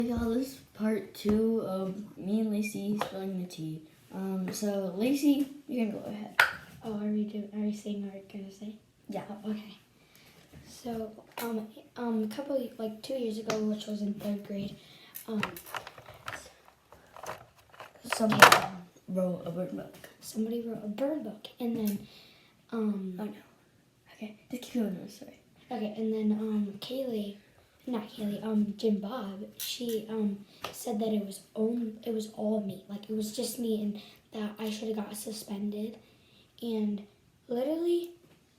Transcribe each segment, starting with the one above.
Y'all, this is part 2 of me and Lacey spilling the tea. So Lacey, you can go ahead. Oh, are we saying what we're gonna say? Yeah. Oh, okay. So, a couple, 2 years ago, which was in 3rd grade, Someone wrote a bird book. Somebody wrote a bird book, and then, Oh no. Okay, just keep going this way. Okay, and then, Jim Bob, she, said that it was all me. Like, it was just me, and that I should have got suspended. And literally,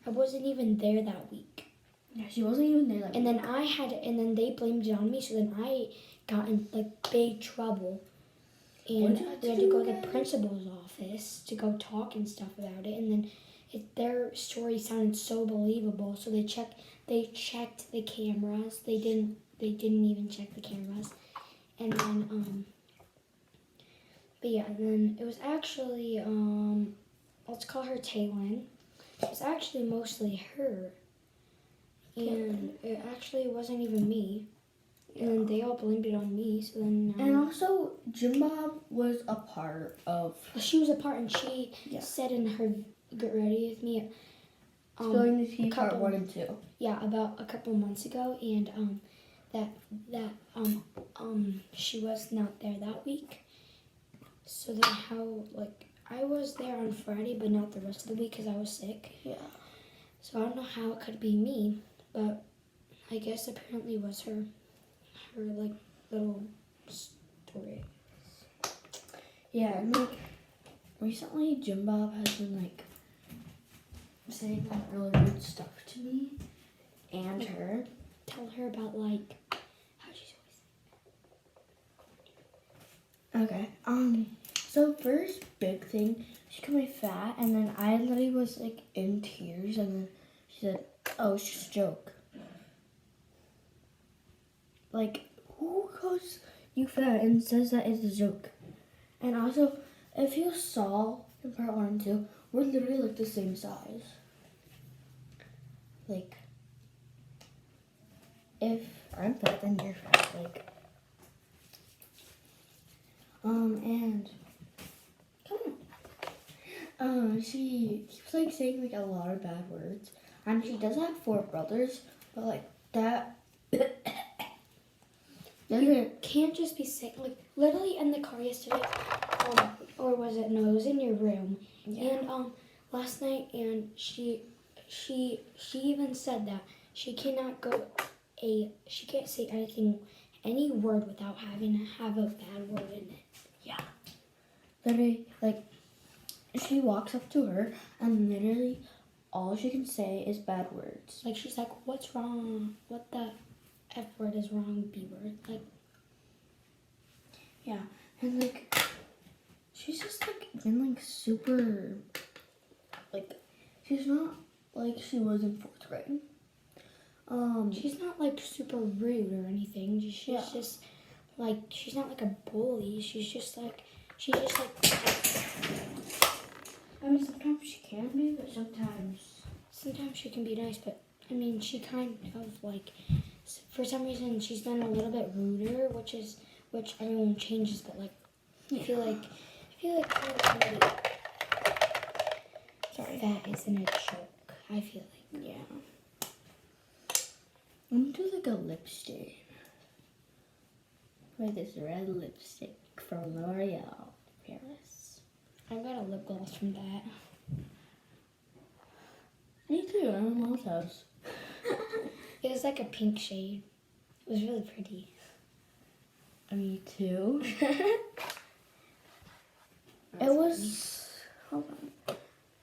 I wasn't even there that week. Yeah, she wasn't even there that and week. And then they blamed it on me, so then I got in, big trouble. And we had to go to the principal's office to go talk and stuff about it. And then their story sounded so believable, so they checked the cameras. They didn't even check the cameras. And then but yeah, and then it was actually let's call her Taylin. It was actually mostly her. And it actually wasn't even me. And then they all blamed it on me, so then... and also, Jim Bob was a part of... She was a part, and she said in her Get Ready With Me... Spilling the Tea part 1 and 2. Yeah, about a couple months ago, and she was not there that week. So then I was there on Friday, but not the rest of the week because I was sick. Yeah. So I don't know how it could be me, but I guess apparently it was her little story. Yeah, and recently Jim Bob has been saying really weird stuff to me and her. Tell her about how she's always. Okay. So first big thing, she called me fat, and then I literally was in tears, and then she said, "Oh, it's just a joke." Who calls you fat and says that is a joke? And also, if you saw in part 1 and 2, we're literally the same size. If I'm fat, then you're fat. And come on. She keeps saying a lot of bad words, and she does have 4 brothers, but that. You can't just be saying, literally in the car yesterday, or was it? No, it was in your room. Yeah. And last night, and she even said that she can't say any word without having to have a bad word in it. Yeah. Literally, she walks up to her, and literally all she can say is bad words. She's like, "What's wrong? What the F word is wrong, B word?" Yeah, and she's just been super, she's not she was in 4th grade. She's not super rude or anything. She's just she's not a bully. She's just I mean, sometimes she can be, but sometimes she can be nice. But I mean, she kind of for some reason she's been a little bit ruder, which everyone changes. But I feel like that isn't a joke. I feel yeah. I'm gonna do a lipstick. This red lipstick from L'Oreal Paris. I got a lip gloss from that. Me too, I'm in Mom's house. It was a pink shade. It was really pretty. Me too. It was, hold on.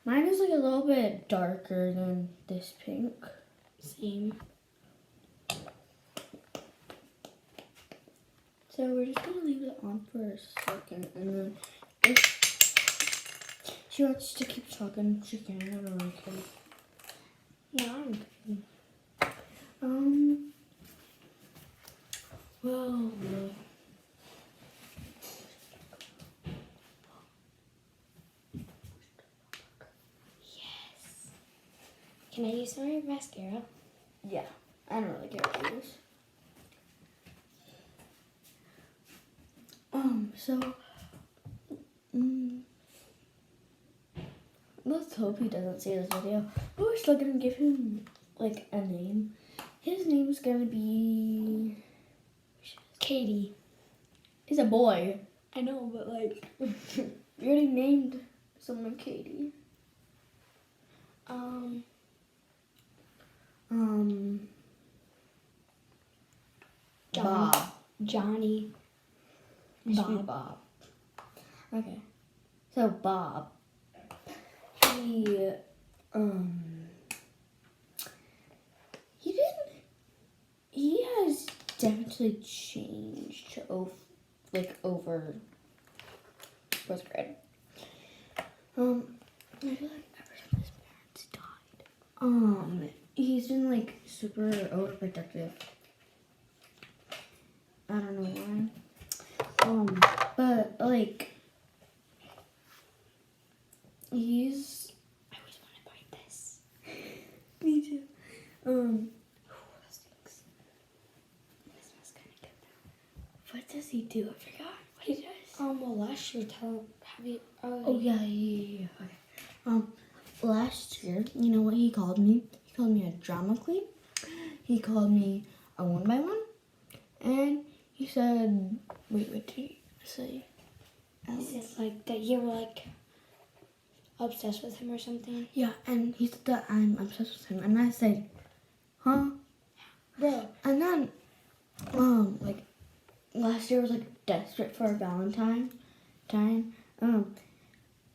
Mine is a little bit darker than this pink. Same. So we're just gonna leave it on for a second, and then if she wants to keep talking, she can. I don't really care. No, I'm good. Well, yes. Can I use some of your mascara? Yeah, I don't really care what you use. So, let's hope he doesn't see this video. But we're still gonna give him like a name. His name's gonna be Katie. He's a boy. I know, but like, We already named someone Katie. Johnny. Bob. Johnny. It should be Bob. Bob. Okay. So Bob. He he has definitely changed over first grade. I feel like ever since his parents died. He's been like super overprotective. I don't know why. But like he's I always want to buy this. me too. That stinks. This smells kind of good though. What does he do? I forgot what he does. Well, last year, have you? Oh yeah. Okay. Last year, you know what he called me? He called me a drama queen. He called me a 1x1, and he said, "Wait, what did he say?" He said like that you were like obsessed with him or something. Yeah, and he said that I'm obsessed with him, and I said, "Huh, Bro. And then, like last year was like desperate for a Valentine time.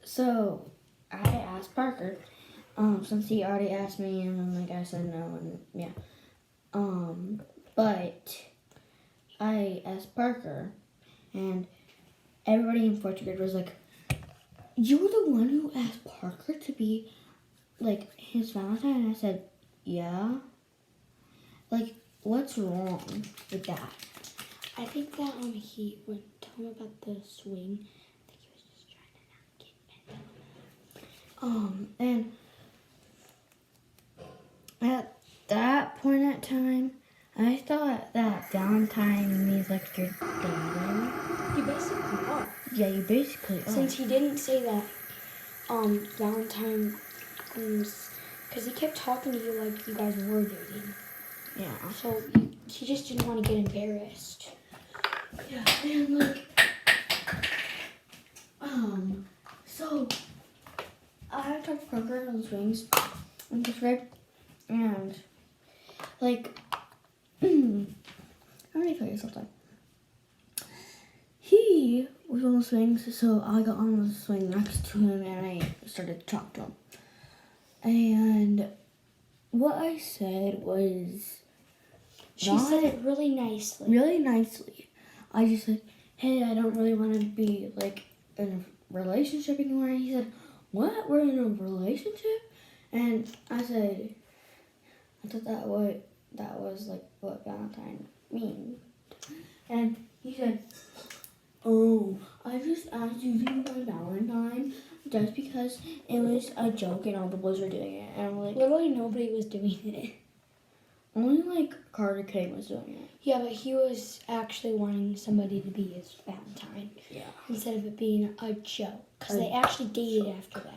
So I asked Parker, since he already asked me, and then like I said no, and yeah. But I asked Parker, and everybody in fourth grade was like, "You were the one who asked Parker to be like his Valentine," and I said, "Yeah." Like, what's wrong with that? I think that he would tell him about the swing. I think he was just trying to not get bent. And at that point at time, I thought that Valentine means like you're dating. You basically are. Yeah, you basically are. Since he didn't say that, Valentine, because he kept talking to you like you guys were dating. Yeah. So he just didn't want to get embarrassed. Yeah, and like, so I talked to Parker on the swings in fifth grade, and like, I'm gonna tell you something. He was on the swings, so I got on the swing next to him, and I started to talk to him. And what I said was, She said it really nicely. Really nicely. I just said, "Hey, I don't really want to be like in a relationship anymore." And he said, "What? We're in a relationship?" And I said, "I thought that was like what Valentine means." And he said, "Oh, I just asked you to be my Valentine just because it was a joke and all the boys were doing it." And I'm like, Literally nobody was doing it. only like Carter Kane was doing it. Yeah, but he was actually wanting somebody to be his Valentine. Yeah. Instead of it being a joke. Because they actually dated after that.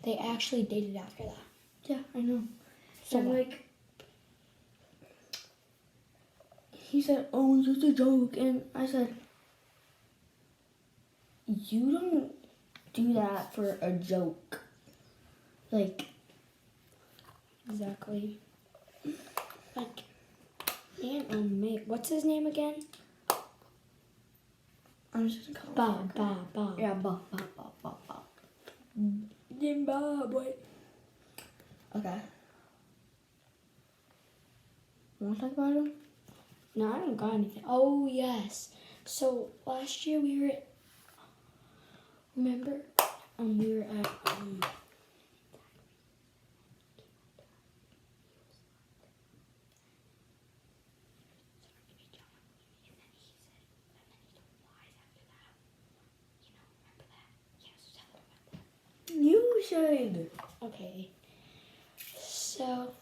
They actually dated after that. Yeah, I know. So And what? like, he said, "Oh, it's just a joke," and I said, "You don't do that for a joke." Like, Exactly. Like, and what's his name again? I'm just gonna call him Bob. Yeah, Bob. Zimbabwe. Okay. Want to talk about him? No, I don't got anything. Oh, yes. So, last year we were at, remember? We were at, You should. Okay. So,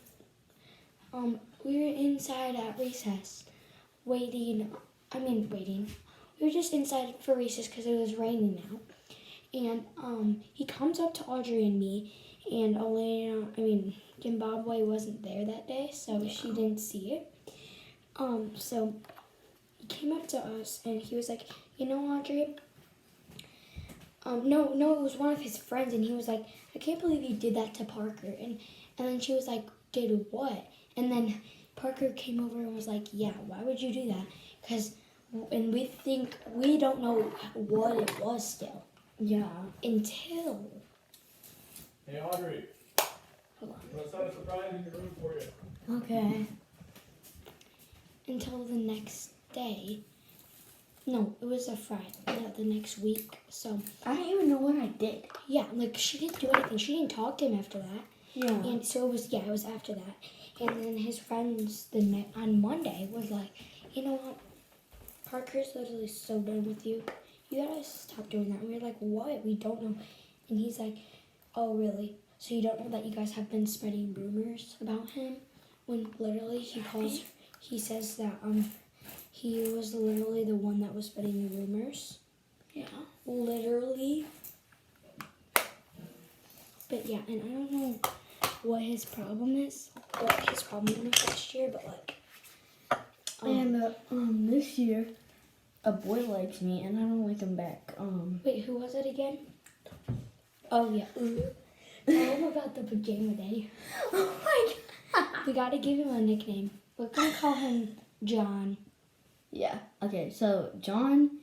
we were inside at recess, waiting. We we were just inside for recess because it was raining out. And he comes up to Audrey and me, and Zimbabwe wasn't there that day, so she didn't see it. So he came up to us and he was like, you know, Audrey, no, it was one of his friends, and he was like, I can't believe you did that to Parker. And then she was like, did what? And then Parker came over and was like, yeah, why would you do that? And we don't know what it was still. Yeah. Until. Hey, Audrey. Hold on. Let's have a surprise in your room for you. Okay. Until the next day. No, it was a Friday. No, the next week. So. I don't even know what I did. Yeah, like she didn't do anything. She didn't talk to him after that. Yeah. And so it was after that. And then his friends on Monday was like, you know what? Parker's literally so done with you. You gotta stop doing that. And we were like, what? We don't know. And he's like, oh, really? So you don't know that you guys have been spreading rumors about him? When literally he says that he was literally the one that was spreading the rumors. Yeah. Literally. But yeah, and I don't know what his problem is last year, but like. And this year, a boy likes me, and I don't like him back. Wait, who was it again? Oh yeah. Tell him about the pajama day. Oh my god. We gotta give him a nickname. We're gonna call him John. Yeah. Okay. So John,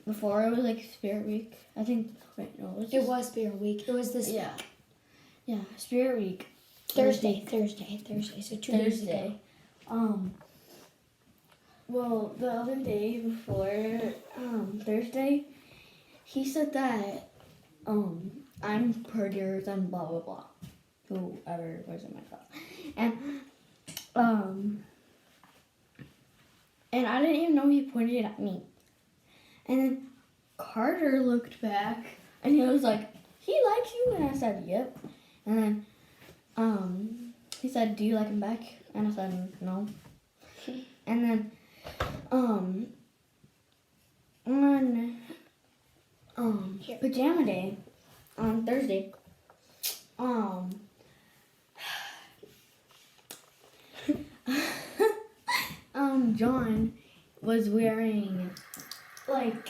before it was like Spirit Week. I think. Wait, no. It was Spirit Week. It was this Yeah. Yeah. Spirit Week. Thursday. So 2 days ago. Well, the other day before Thursday, he said that I'm prettier than blah blah blah, whoever was in my class, and I didn't even know he pointed it at me, and then Carter looked back and he was like, he likes you, and I said yep, and then he said, do you like him back? And I said no, and then on pajama day on Thursday, John was wearing like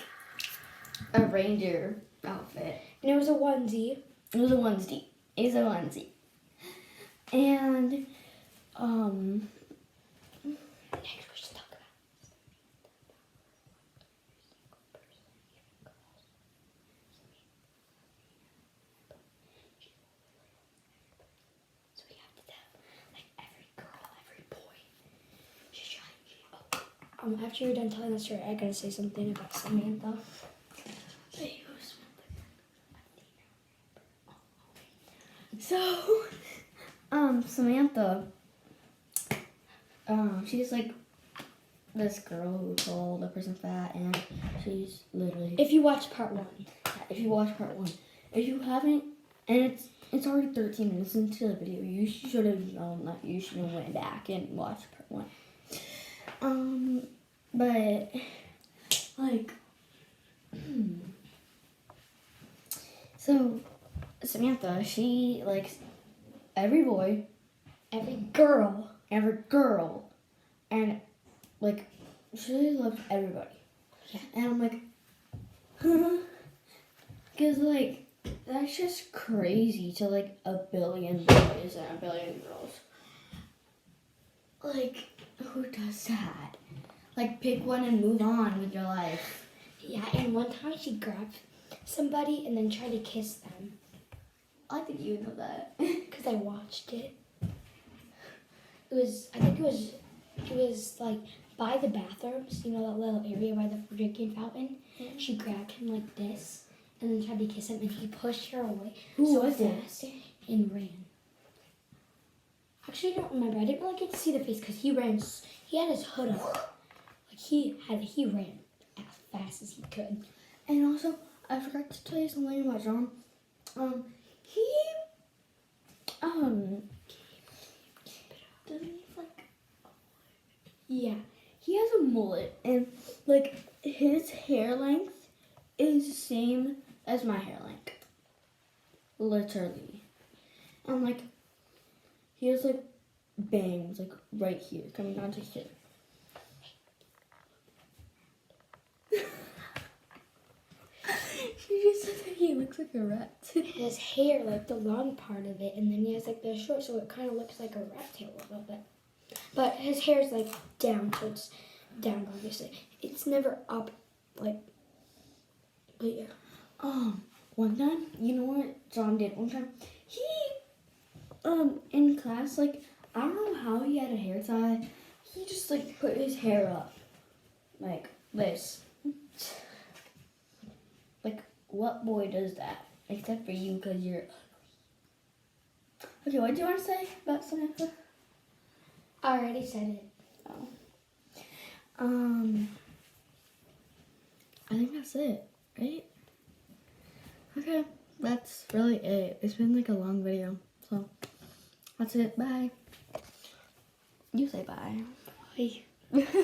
a ranger outfit. And it was a onesie. It was a onesie. And Next we should talk about so we have to tell like every girl, every boy. She's trying. After you're done telling that story, I gotta say something about Samantha. So, Samantha, she's like this girl who called a person fat, and she's literally. If you watch part 1. If you watch part 1, if you haven't, and it's already 13 minutes into the video, you should have known that you should have went back and watched part 1. But like, so Samantha, she likes every boy, Every girl. and like she really loves everybody. Yeah. And I'm like, because like that's just crazy to like a billion boys and a billion girls. Like, who does that? Like, pick one and move on with your life. Yeah, and one time she grabbed somebody and then tried to kiss them. I think you know that. Because I watched it. I think it was like by the bathrooms, you know, that little area by the drinking fountain. Mm-hmm. She grabbed him like this and then tried to kiss him, and he pushed her away Who was it? fast and ran. Actually, I don't remember. I didn't really get to see the face because he ran. He had his hood up. Like he ran as fast as he could. And also, I forgot to tell you something about John. Doesn't he like? Yeah. He has a mullet, and like his hair length is the same as my hair length. Literally. And like, he has like bangs like right here, coming down to here. She just said that he looks like a rat. His hair, like the long part of it, and then he has like the short, so it kind of looks like a rat tail a little bit. But his hair's like down, so it's down obviously. It's never up, like. But yeah. One time, you know what John did one time? He, in class, like, I don't know how he had a hair tie. He just, like, put his hair up. Like, this. Like, what boy does that? Except for you, because you're ugly. Okay, what do you want to say about Samantha? I already said it. Oh. I think that's it, right? Okay, that's really it. It's been like a long video, so that's it. Bye. You say bye. Bye.